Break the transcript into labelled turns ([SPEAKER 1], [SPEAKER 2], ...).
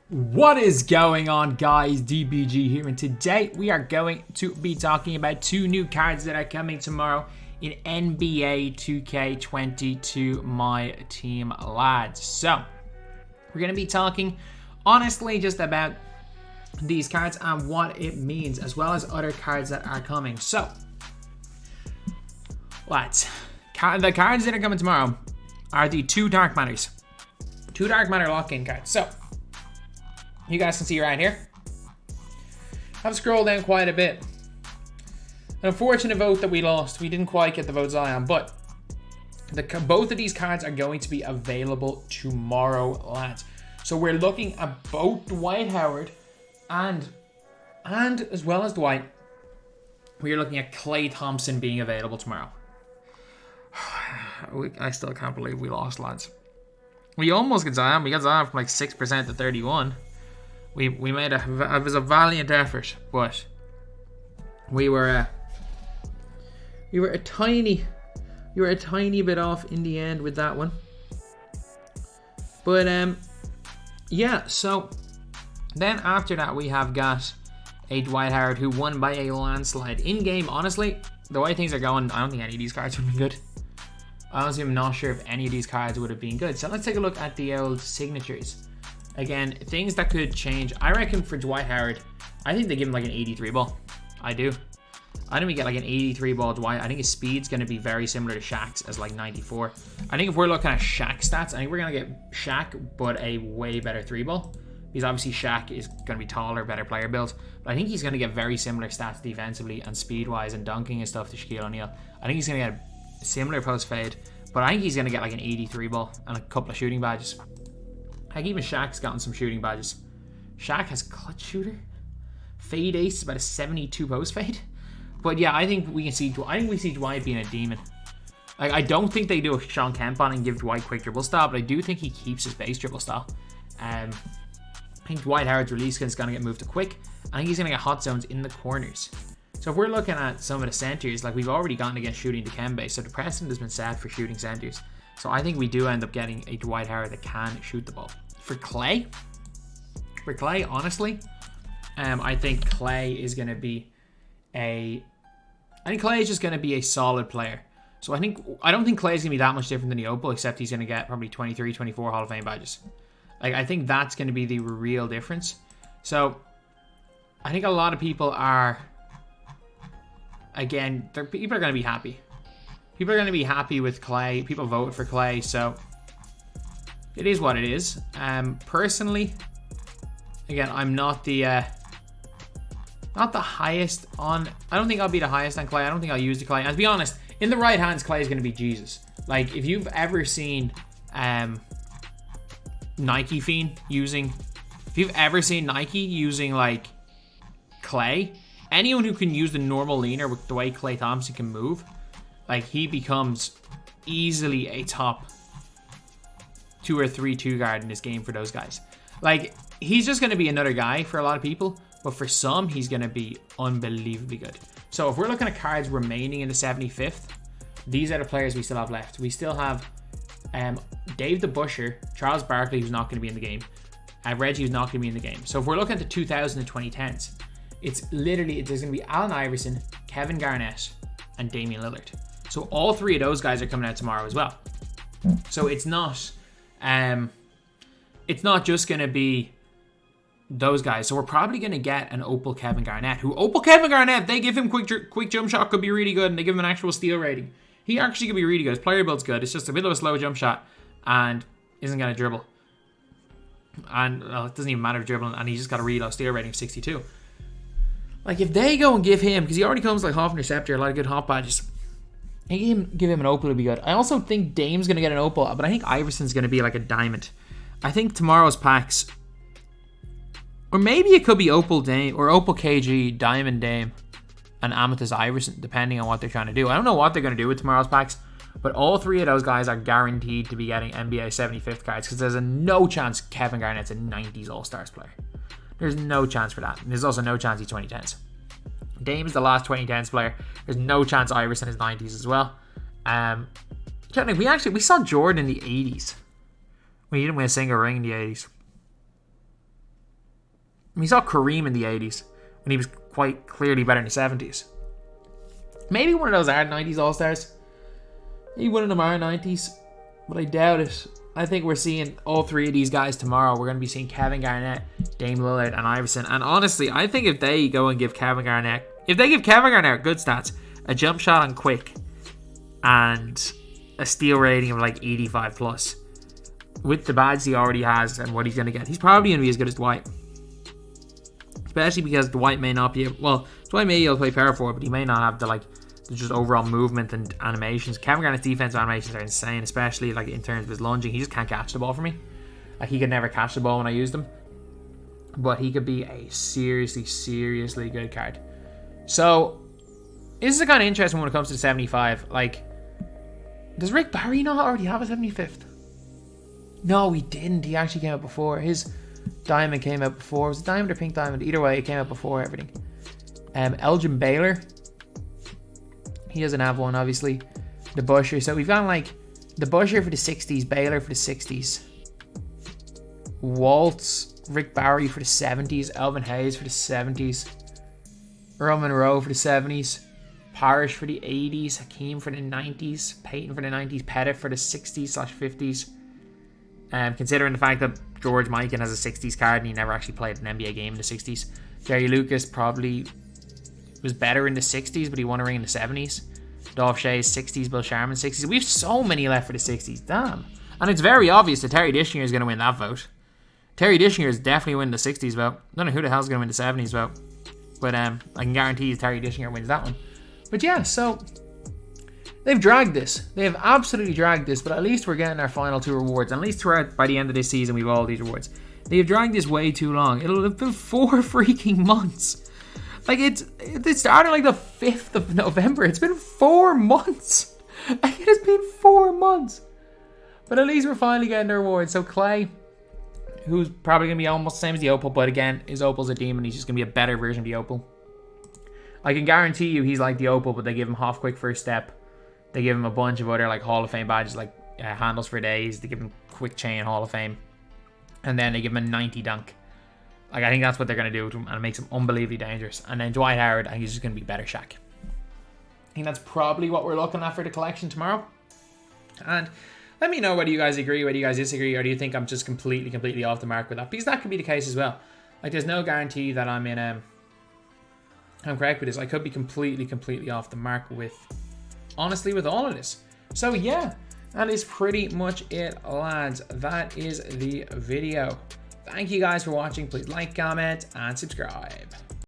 [SPEAKER 1] What is going on, guys? DBG here, and today we are going to be talking about two new cards that are coming tomorrow in NBA 2K22 MyTEAM lads. So we're going to be talking honestly just about these cards and what it means, as well as other cards that are coming. So lads, the cards that are coming tomorrow are the two Dark Matters lock-in cards. So you guys can see right here, I've scrolled down quite a bit. An unfortunate vote that we lost. We didn't quite get the votes I am, but both of these cards are going to be available tomorrow, lads. So we're looking at both Dwight Howard and as well as Dwight, we are looking at Klay Thompson being available tomorrow. I still can't believe we lost, lads. We almost got Zion. We got Zion from like 6% to 31%. We made it was a valiant effort, but we were a tiny bit off in the end with that one. But yeah, so then after that we have got a Dwight Howard who won by a landslide. In game, honestly, the way things are going, I don't think any of these cards would be good. Honestly, I'm not sure if any of these cards would have been good. So let's take a look at the old signatures. Again, things that could change. I reckon for Dwight Howard, I think they give him like an 83 ball. I do. I think we get like an 83 ball Dwight. I think his speed's going to be very similar to Shaq's as like 94. I think if we're looking at Shaq stats, I think we're going to get Shaq, but a way better 3 ball. Because obviously Shaq is going to be taller, better player build. But I think he's going to get very similar stats defensively and speed-wise and dunking and stuff to Shaquille O'Neal. I think he's going to get a similar post fade, but I think he's going to get like an 83 ball and a couple of shooting badges. Like even Shaq's gotten some shooting badges. Shaq has clutch shooter. Fade ace is about a 72 post fade. But yeah, I think we see Dwight being a demon. Like, I don't think they do a Sean Kemp on and give Dwight quick dribble style, but I do think he keeps his base dribble style. I think Dwight Howard's release is going to get moved to quick. I think he's going to get hot zones in the corners. So if we're looking at some of the centers, like we've already gotten against shooting Dikembe, so the precedent has been set for shooting centers. So I think we do end up getting a Dwight Howard that can shoot the ball. For Klay, honestly, I think Klay is going to be Klay is just going to be a solid player. So I don't think Klay is going to be that much different than the Opal, except he's going to get probably 23, 24 Hall of Fame badges. Like, I think that's going to be the real difference. So I think a lot of people are, again, people are going to be happy. People are going to be happy with Klay. People voted for Klay, so it is what it is. Personally, again, I'm not the highest on. I don't think I'll be the highest on Klay. I don't think I'll use the Klay. And to be honest, in the right hands, Klay is going to be Jesus. Like, if you've ever seen Nike Fiend using, like Klay, anyone who can use the normal leaner with the way Klay Thompson can move, like, he becomes easily a top 2 or 3 2 guard in this game for those guys. Like, he's just going to be another guy for a lot of people, but for some, he's going to be unbelievably good. So if we're looking at cards remaining in the 75th, these are the players we still have left. We still have Dave the Busher, Charles Barkley, who's not going to be in the game, Reggie, who's not going to be in the game. So if we're looking at the 2000s and 2010s, there's going to be Allen Iverson, Kevin Garnett, and Damian Lillard. So all 3 of those guys are coming out tomorrow as well. So it's not just going to be those guys. So we're probably going to get an Opal Kevin Garnett, they give him quick jump shot, could be really good, and they give him an actual steal rating. He actually could be really good. His player build's good. It's just a bit of a slow jump shot and isn't going to dribble. And it doesn't even matter dribbling, and he's just got a really low steal rating of 62. Like, if they go and give him, because he already comes like half interceptor, a lot of good hot badges, give him an Opal would be good. I also think Dame's going to get an Opal, but I think Iverson's going to be like a diamond. I think tomorrow's packs, or maybe it could be Opal Dame, or Opal KG, Diamond Dame, and Amethyst Iverson, depending on what they're trying to do. I don't know what they're going to do with tomorrow's packs, but all 3 of those guys are guaranteed to be getting NBA 75th cards, because there's no chance Kevin Garnett's a 90s All-Stars player. There's no chance for that. And there's also no chance he's 2010s. Dame is the last 2010s player. There's no chance Iverson is 90s as well. We saw Jordan in the 80s when he didn't win a single ring in the 80s. We saw Kareem in the 80s when he was quite clearly better in the 70s. Maybe one of those are 90s All-Stars. Maybe one of them are 90s, but I doubt it. I think we're seeing all three of these guys tomorrow. We're going to be seeing Kevin Garnett, Dame Lillard, and Iverson. And honestly, I think if they go and give Kevin Garnett, good stats, a jump shot on quick, and a steal rating of like 85 plus, with the badge he already has and what he's going to get, he's probably going to be as good as Dwight. Especially because Dwight may not be able, well, Dwight may be able to play power forward, but he may not have the just overall movement and animations. Kevin Garnett's defensive animations are insane, especially like in terms of his lunging. He just can't catch the ball for me. Like, he could never catch the ball when I used him. But he could be a seriously good card. So, this is kind of interesting when it comes to the 75. Like, does Rick Barry not already have a 75th? No, he didn't. He actually came out before. His diamond came out before. Was it diamond or pink diamond? Either way, it came out before everything. Elgin Baylor. He doesn't have one, obviously. The Busher. So we've got like the Busher for the 60s, Baylor for the 60s, Waltz, Rick Barry for the 70s, Elvin Hayes for the 70s, Earl Monroe for the 70s, Parrish for the 80s, Hakeem for the 90s, Peyton for the 90s, Pettit for the 60s/50s. Considering the fact that George Mikan has a 60s card and he never actually played an NBA game in the 60s. Jerry Lucas probably was better in the 60s, but he won a ring in the 70s. Dolph Shay's 60s, Bill Sharman 60s. We have so many left for the 60s. Damn. And it's very obvious that Terry Dishinger is going to win that vote. Terry Dishinger is definitely winning the 60s vote. I don't know who the hell's going to win the 70s vote. But I can guarantee you Terry Dishinger wins that one. But yeah, so they've dragged this. They have absolutely dragged this, but at least we're getting our final two rewards. And at least by the end of this season, we have all these rewards. They have dragged this way too long. It'll have been 4 freaking months. Like, it started like the 5th of November. It's been 4 months. Like, it has been 4 months. But at least we're finally getting the rewards. So Klay, who's probably going to be almost the same as the Opal, but again, his Opal's a demon. He's just going to be a better version of the Opal. I can guarantee you he's like the Opal, but they give him half quick first step. They give him a bunch of other like Hall of Fame badges, like handles for days. They give him quick chain Hall of Fame. And then they give him a 90 dunk. Like, I think that's what they're going to do to him, and it makes him unbelievably dangerous. And then Dwight Howard, I think he's just going to be better Shaq. I think that's probably what we're looking at for the collection tomorrow. And let me know whether you guys agree, whether you guys disagree, or do you think I'm just completely off the mark with that? Because that could be the case as well. Like, there's no guarantee that I'm correct with this. I could be completely off the mark with, honestly, with all of this. So yeah, that is pretty much it, lads. That is the video. Thank you guys for watching. Please like, comment, and subscribe.